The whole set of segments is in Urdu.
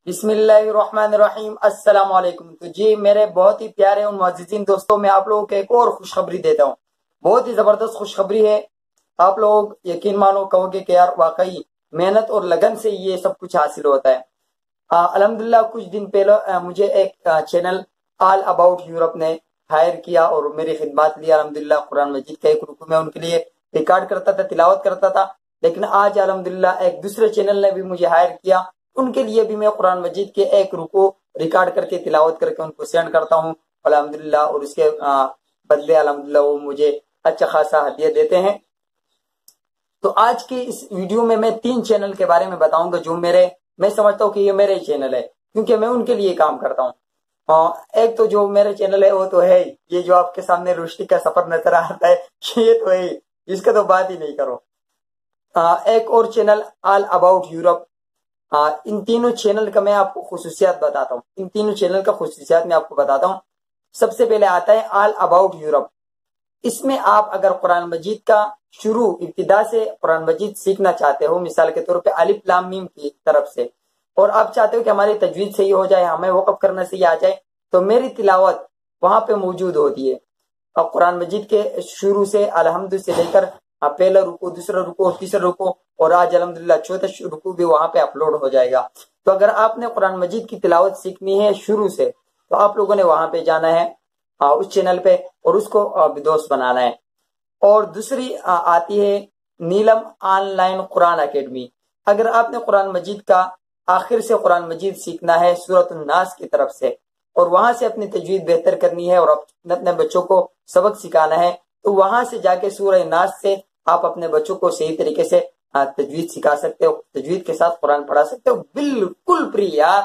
بسم اللہ الرحمن الرحیم، السلام علیکم۔ تو جی میرے بہت ہی پیارے اور معززین دوستوں، میں آپ لوگوں کو ایک اور خوشخبری دیتا ہوں۔ بہت ہی زبردست خوشخبری ہے۔ آپ لوگ یقین مانو کہو گے کہ یار واقعی محنت اور لگن سے یہ سب کچھ حاصل ہوتا ہے۔ الحمدللہ کچھ دن پہلے مجھے ایک چینل آل اباؤٹ یورپ نے ہائر کیا اور میری خدمات لی۔ الحمدللہ قرآن مجید کا ایک رکوع میں ان کے لیے ریکارڈ کرتا تھا، تلاوت کرتا تھا۔ لیکن آج الحمدللہ ایک دوسرے چینل نے بھی مجھے ہائر کیا، ان کے لیے بھی میں قرآن مجید کے ایک رکوع ریکارڈ کر کے تلاوت کر کے ان کو سینڈ کرتا ہوں الحمدللہ، اور اس کے بدلے الحمدللہ وہ مجھے اچھا خاصا ہدیہ دیتے ہیں۔ تو آج کی اس ویڈیو میں 3 چینل کے بارے میں بتاؤں گا جو میں سمجھتا ہوں کہ یہ میرے چینل ہے، کیونکہ میں ان کے لیے کام کرتا ہوں۔ ایک تو جو میرے چینل ہے وہ تو ہے یہ جو آپ کے سامنے روشنی کا سفر نظر آتا ہے، یہ تو ہے، اس کا تو بات ہی نہیں کرو۔ ایک اور چینل آل اباؤٹ یورپ۔ ان تینوں چینل کا میں آپ کو خصوصیات بتاتا ہوں، ان تینوں چینل کا خصوصیات میں آپ کو بتاتا ہوں۔ سب سے پہلے آتا ہے آل اباؤٹ یورپ۔ اس میں آپ اگر قرآن مجید کا شروع ابتدا سے قرآن مجید سیکھنا چاہتے ہو، مثال کے طور پہ الف لام میم کی طرف سے، اور آپ چاہتے ہو کہ ہماری تجوید صحیح ہو جائے، ہمیں وقف کرنا صحیح آ جائے، تو میری تلاوت وہاں پہ موجود ہوتی ہے۔ اب قرآن مجید کے شروع سے الحمد سے لے کر پہلا رکوع، دوسرا رکوع، تیسرا رکوع، اور آج الحمدللہ چوتھا رکوع بھی وہاں پہ اپلوڈ ہو جائے گا۔ تو اگر آپ نے قرآن مجید کی تلاوت سیکھنی ہے شروع سے، تو آپ لوگوں نے وہاں پہ جانا ہے اس چینل پہ، اور اس کو دوست بنانا ہے۔ اور دوسری آتی ہے نیلم آن لائن قرآن اکیڈمی۔ اگر آپ نے قرآن مجید کا آخر سے قرآن مجید سیکھنا ہے سورۃ الناس کی طرف سے، اور وہاں سے اپنی تجوید بہتر کرنی ہے اور اپنے بچوں کو سبق سکھانا ہے، تو وہاں سے جا کے سورہ ناس سے آپ اپنے بچوں کو صحیح طریقے سے تجوید سکھا سکتے ہو، تجوید کے ساتھ قرآن پڑھا سکتے ہو، بالکل فری یار،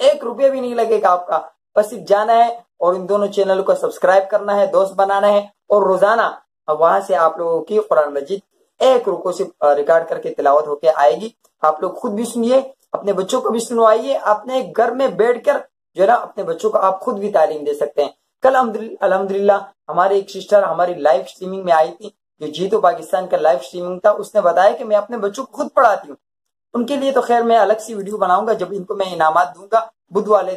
1 روپیہ بھی نہیں لگے گا آپ کا۔ بس جانا ہے اور ان دونوں چینل کو سبسکرائب کرنا ہے، دوست بنانا ہے، اور روزانہ وہاں سے آپ لوگوں کی قرآن مجید 1 رکوع سے ریکارڈ کر کے تلاوت ہو کے آئے گی۔ آپ لوگ خود بھی سنیے، اپنے بچوں کو بھی سنوائیے، اپنے گھر میں بیٹھ کر جو ہے نا اپنے بچوں کو آپ خود بھی تعلیم دے سکتے ہیں۔ کل الحمدللہ ہمارے ایک سسٹر ہماری لائیو اسٹریمنگ میں آئی تھی، جو جیتو پاکستان کا لائیو اسٹریمنگ تھا، اس نے بتایا کہ میں اپنے بچوں کو خود پڑھاتی ہوں۔ ان کے لیے تو خیر میں الگ سی ویڈیو بناؤں گا جب ان کو میں انعامات دوں گا بدھ والے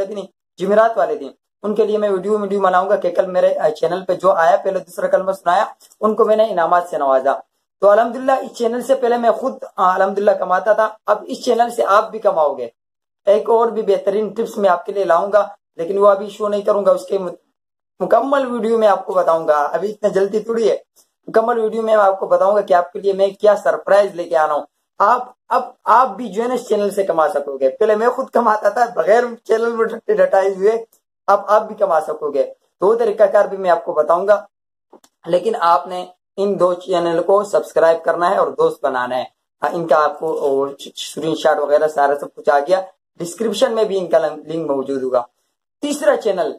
دن جمعرات والے دن، ان کے لیے میں ویڈیو بناؤں گا کہ کل میرے چینل پہ جو آیا پہلے دوسرا کلمہ سنایا، ان کو میں نے انعامات سے نوازا۔ تو الحمدللہ اس چینل سے پہلے میں خود الحمدللہ کماتا تھا، اب اس چینل سے آپ بھی کماؤ گے۔ ایک اور بھی بہترین ٹپس میں آپ کے لیے لاؤں گا، لیکن وہ ابھی شو نہیں کروں گا، اس کے مکمل ویڈیو میں آپ کو بتاؤں گا، ابھی اتنا جلدی تھوڑی ہے۔ مکمل ویڈیو میں آپ کو بتاؤں گا کہ آپ کے لیے میں کیا سرپرائز لے کے آنا ہوں۔ آپ بھی جو ہے نا اس چینل سے کما سکو گے۔ پہلے میں خود کماتا تھا بغیر چینل میں ڈٹائے ہوئے، اب آپ بھی کما سکو گے۔ 2 طریقہ کار بھی میں آپ کو بتاؤں گا، لیکن آپ نے ان 2 چینل کو سبسکرائب کرنا ہے اور دوست بنانا ہے۔ ان کا آپ کو اسکرین شاٹ وغیرہ سارا سب کچھ آ گیا، ڈسکرپشن میں بھی ان کا لنک موجود ہوگا۔ تیسرا چینل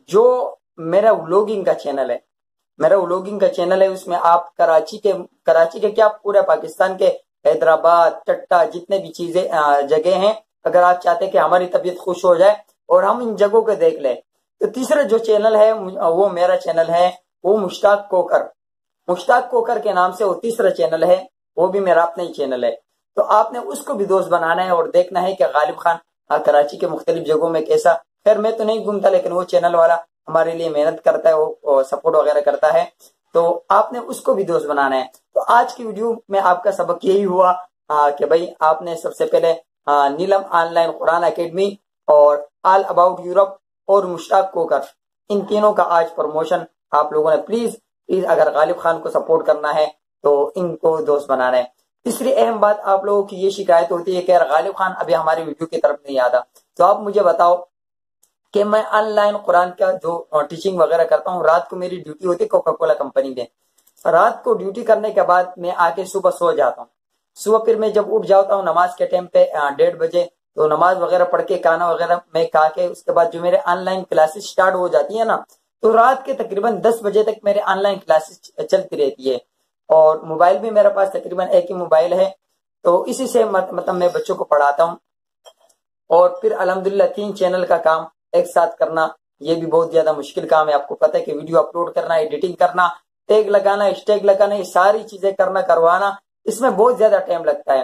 جو میرا ولاگنگ کا چینل ہے، اس میں آپ کراچی کے کیا پورے پاکستان کے حیدرآباد، ٹٹا، جتنے بھی جگہ ہیں، اگر آپ چاہتے ہیں کہ ہماری طبیعت خوش ہو جائے اور ہم ان جگہوں کو دیکھ لیں، تو تیسرا جو چینل ہے وہ میرا چینل ہے، وہ مشتاق کوکر کے نام سے وہ تیسرا چینل ہے، وہ بھی میرا اپنا ہی چینل ہے۔ تو آپ نے اس کو بھی دوست بنانا ہے اور دیکھنا ہے کہ غالب خان کراچی کے مختلف جگہوں میں کیسا، خیر میں تو نہیں گھومتا لیکن وہ چینل والا ہمارے لیے محنت کرتا ہے، وہ سپورٹ وغیرہ کرتا ہے، تو آپ نے اس کو بھی دوست بنانا ہے۔ تو آج کی ویڈیو میں آپ کا سبق یہی ہوا کہ بھائی آپ نے سب سے پہلے نیلم آن لائن قرآن اکیڈمی اور آل اباؤٹ یورپ اور مشتاق کوکر، ان تینوں کا آج پروموشن آپ لوگوں نے پلیز اگر غالب خان کو سپورٹ کرنا ہے تو ان کو دوست بنانا ہے۔ تیسری اہم بات، آپ لوگوں کی یہ شکایت ہوتی ہے کہ یار غالب خان ابھی ہماری ویڈیو کی طرف نہیں آتا، تو آپ مجھے بتاؤ کہ میں آن لائن قرآن کا جو ٹیچنگ وغیرہ کرتا ہوں، رات کو میری ڈیوٹی ہوتی ہے کوکا کولا کمپنی میں، رات کو ڈیوٹی کرنے کے بعد میں آ کے صبح سو جاتا ہوں۔ صبح پھر میں جب اٹھ جاتا ہوں نماز کے ٹائم پہ 1:30 بجے، تو نماز وغیرہ پڑھ کے کھانا وغیرہ میں کھا کے اس کے بعد جو میرے آن لائن کلاسز سٹارٹ ہو جاتی ہیں نا، تو رات کے تقریباً 10 بجے تک میرے آن لائن کلاسز چلتی رہتی ہے، اور موبائل بھی میرے پاس تقریباً ایک ہی موبائل ہے، تو اسی سے مطلب میں بچوں کو پڑھاتا ہوں۔ اور پھر الحمدللہ 3 چینل کا کام ایک ساتھ کرنا یہ بھی بہت زیادہ مشکل کام ہے۔ آپ کو پتہ ہے کہ ویڈیو اپلوڈ کرنا، ایڈیٹنگ کرنا، ٹیگ لگانا، اسٹیگ لگانا، یہ ساری چیزیں کروانا، اس میں بہت زیادہ ٹائم لگتا ہے۔